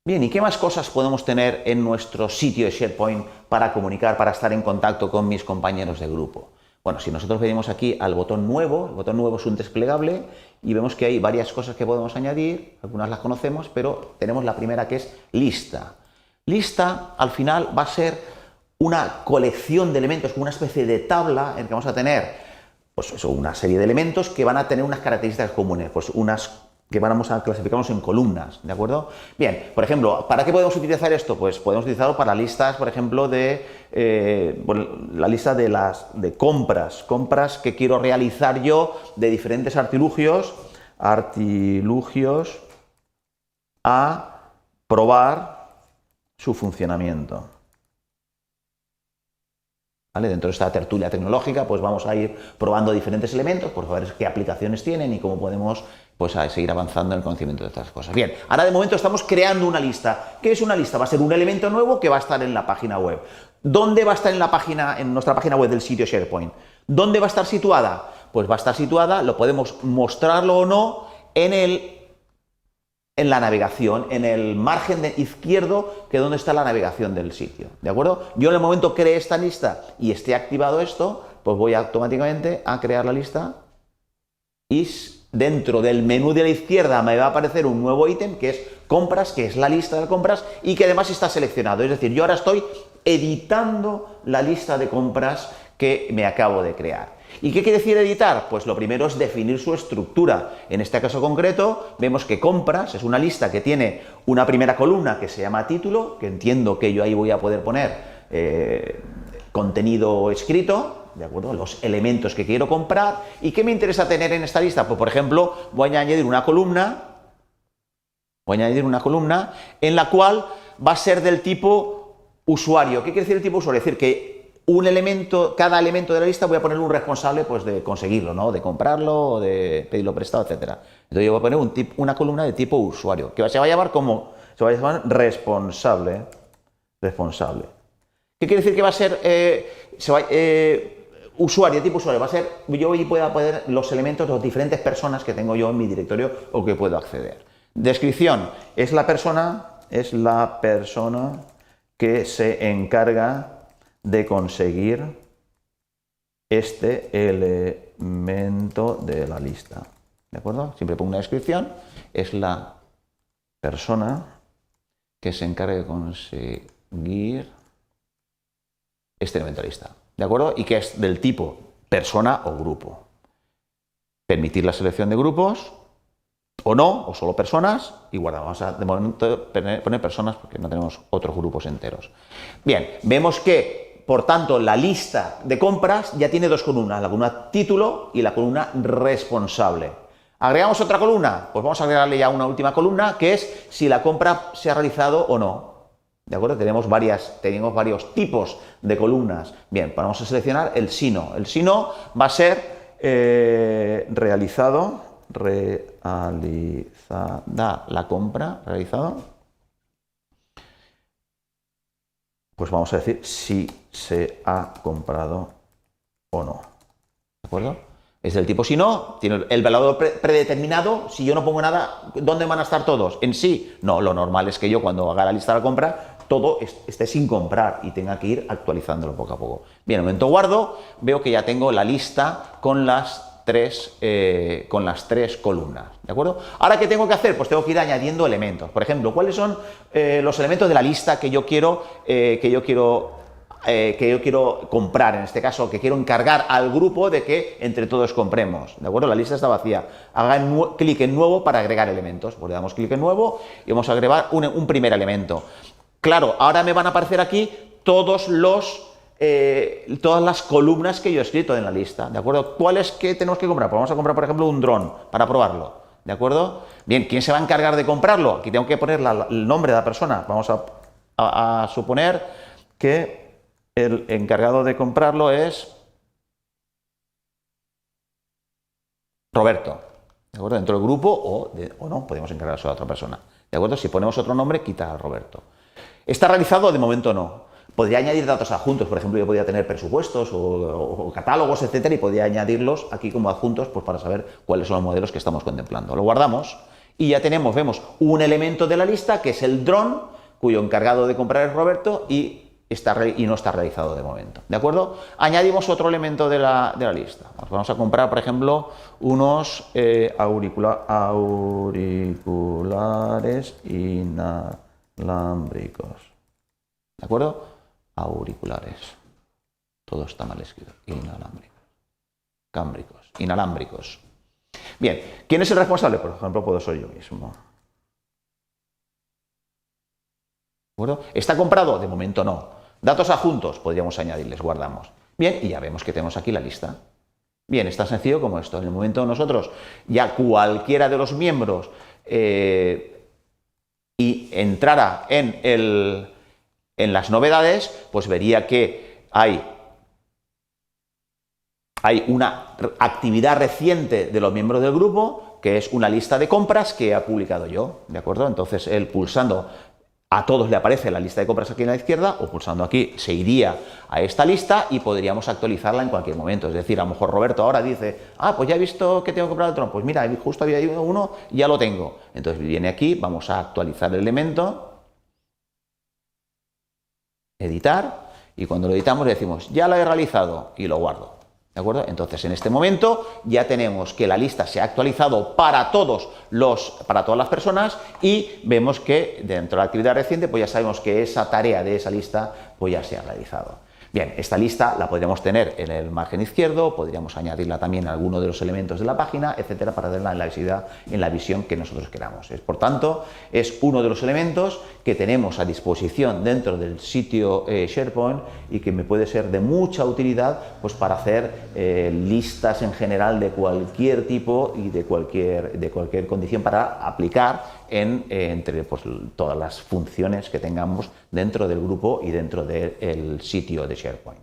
Bien, ¿y qué más cosas podemos tener en nuestro sitio de SharePoint para comunicar, para estar en contacto con mis compañeros de grupo? Bueno, si nosotros venimos aquí al botón nuevo, el botón nuevo es un desplegable y vemos que hay varias cosas que podemos añadir, algunas las conocemos, pero tenemos la primera que es lista. Lista, al final, va a ser una colección de elementos, una especie de tabla en que vamos a tener pues eso, una serie de elementos que van a tener unas características comunes, pues unas que vamos a clasificarlos en columnas, ¿de acuerdo? Bien, por ejemplo, ¿para qué podemos utilizar esto? Pues podemos utilizarlo para listas, por ejemplo, bueno, la lista de compras que quiero realizar yo de diferentes artilugios a probar su funcionamiento. ¿Vale? Dentro de esta tertulia tecnológica, pues vamos a ir probando diferentes elementos, por ver qué aplicaciones tienen y cómo podemos pues, seguir avanzando en el conocimiento de estas cosas. Bien, ahora de momento estamos creando una lista. ¿Qué es una lista? Va a ser un elemento nuevo que va a estar en la página web. ¿Dónde va a estar en nuestra página web del sitio SharePoint? ¿Dónde va a estar situada? Pues va a estar situada, lo podemos mostrarlo o no, en la navegación, en el margen izquierdo, que es donde está la navegación del sitio, ¿de acuerdo? Yo en el momento cree esta lista y esté activado esto, pues voy automáticamente a crear la lista y dentro del menú de la izquierda me va a aparecer un nuevo ítem que es compras, que es la lista de compras y que además está seleccionado, es decir, yo ahora estoy editando la lista de compras que me acabo de crear. ¿Y qué quiere decir editar? Pues lo primero es definir su estructura. En este caso concreto vemos que compras es una lista que tiene una primera columna que se llama título, que entiendo que yo ahí voy a poder poner contenido escrito, ¿de acuerdo? Los elementos que quiero comprar. ¿Y qué me interesa tener en esta lista? Pues por ejemplo voy a añadir una columna en la cual va a ser del tipo usuario. ¿Qué quiere decir el tipo usuario? Es decir, que cada elemento de la lista voy a poner un responsable pues, de conseguirlo, ¿no? De comprarlo, o de pedirlo prestado, etc. Entonces yo voy a poner una columna de tipo usuario, que se va a llamar responsable. ¿Qué quiere decir que va a ser usuario, tipo usuario? Va a ser, yo voy a poner los elementos de las diferentes personas que tengo yo en mi directorio o que puedo acceder. Descripción, es la persona que se encarga de conseguir este elemento de la lista, ¿de acuerdo? Siempre pongo una descripción, es la persona que se encarga de conseguir este elemento de la lista, ¿de acuerdo? Y que es del tipo persona o grupo. Permitir la selección de grupos o no, o solo personas, y guardamos. Vamos a de momento poner personas porque no tenemos otros grupos enteros. Bien, vemos que por tanto, la lista de compras ya tiene dos columnas, la columna título y la columna responsable. ¿Agregamos otra columna? Pues vamos a agregarle ya una última columna, que es si la compra se ha realizado o no. ¿De acuerdo? Tenemos varios tipos de columnas. Bien, vamos a seleccionar el sí no. El sí no va a ser realizada la compra, realizado. Pues vamos a decir si se ha comprado o no. ¿De acuerdo? Es del tipo si no, tiene el valor predeterminado. Si yo no pongo nada, ¿dónde van a estar todos? ¿En sí? No, lo normal es que yo cuando haga la lista de la compra, todo esté sin comprar y tenga que ir actualizándolo poco a poco. Bien, en el momento guardo, veo que ya tengo la lista con las tres columnas, ¿de acuerdo? Ahora, ¿qué tengo que hacer? Pues tengo que ir añadiendo elementos. Por ejemplo, ¿cuáles son los elementos de la lista que yo quiero comprar? En este caso, que quiero encargar al grupo de que entre todos compremos, ¿de acuerdo? La lista está vacía. Haga clic en nuevo para agregar elementos. Pues le damos clic en nuevo y vamos a agregar un primer elemento. Claro, ahora me van a aparecer aquí todas las columnas que yo he escrito en la lista, ¿de acuerdo? ¿Cuáles que tenemos que comprar? Pues vamos a comprar, por ejemplo, un dron para probarlo, ¿de acuerdo? Bien, ¿quién se va a encargar de comprarlo? Aquí tengo que poner el nombre de la persona. Vamos a suponer que el encargado de comprarlo es Roberto, ¿de acuerdo? Dentro del grupo o no, podemos encargarse a otra persona, ¿de acuerdo? Si ponemos otro nombre, quita a Roberto. ¿Está realizado? De momento no. Podría añadir datos adjuntos, por ejemplo, yo podría tener presupuestos o catálogos, etcétera, y podría añadirlos aquí como adjuntos pues, para saber cuáles son los modelos que estamos contemplando. Lo guardamos Y ya vemos un elemento de la lista que es el dron, cuyo encargado de comprar es Roberto y no está realizado de momento. ¿De acuerdo? Añadimos otro elemento de la lista. Vamos a comprar, por ejemplo, unos auriculares inalámbricos. ¿De acuerdo? Auriculares. Todo está mal escrito. Inalámbricos. Bien, ¿quién es el responsable? Por ejemplo, puedo ser yo mismo. ¿De acuerdo? ¿Está comprado? De momento no. Datos adjuntos, podríamos añadirles, guardamos. Bien, y ya vemos que tenemos aquí la lista. Bien, es tan sencillo como esto. En el momento nosotros, ya cualquiera de los miembros y entrara en las novedades, pues vería que hay una actividad reciente de los miembros del grupo, que es una lista de compras que he publicado yo, ¿de acuerdo? Entonces, él pulsando, a todos le aparece la lista de compras aquí a la izquierda, o pulsando aquí se iría a esta lista y podríamos actualizarla en cualquier momento. Es decir, a lo mejor Roberto ahora dice, pues ya he visto que tengo que comprar el dron, pues mira, justo había ido uno y ya lo tengo. Entonces viene aquí, vamos a actualizar el elemento, editar, y cuando lo editamos le decimos, ya lo he realizado, y lo guardo. ¿De acuerdo? Entonces, en este momento ya tenemos que la lista se ha actualizado para todas las personas y vemos que dentro de la actividad reciente pues ya sabemos que esa tarea de esa lista pues ya se ha realizado. Bien, esta lista la podríamos tener en el margen izquierdo, podríamos añadirla también a alguno de los elementos de la página, etcétera, para darla en la visión que nosotros queramos. Por tanto, es uno de los elementos que tenemos a disposición dentro del sitio SharePoint y que me puede ser de mucha utilidad pues, para hacer listas en general de cualquier tipo y de cualquier condición para aplicar entre pues, todas las funciones que tengamos dentro del grupo y dentro del sitio de SharePoint.